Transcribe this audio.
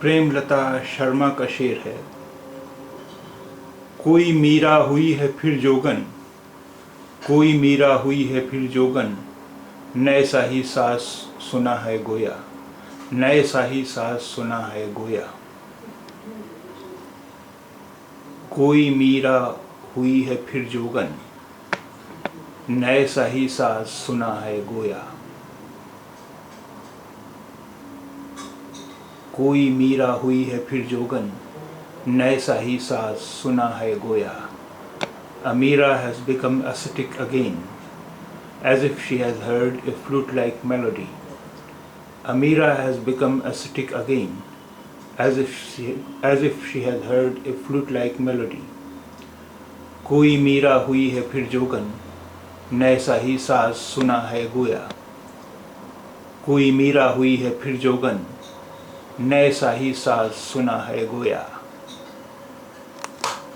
प्रेमलता शर्मा का शेर है। कोई मीरा हुई है फिर जोगन, कोई मीरा हुई है फिर जोगन, नए सा ही सास सुना है गोया, नए सा ही सास सुना है गोया। कोई मीरा हुई है फिर जोगन, नए सा ही सास सुना है गोया। कोई मीरा हुई है फिर जोगन, नए सा ही सास सुना है गोया। Amira has become ascetic again, as if she has heard a flute-like melody. Amira has become ascetic again, as if she has heard a flute-like melody. कोई मीरा हुई है फिर जोगन, नए सा ही सास सुना है गोया। कोई मीरा हुई है फिर जोगन, नए सा ही सास सुना है गोया।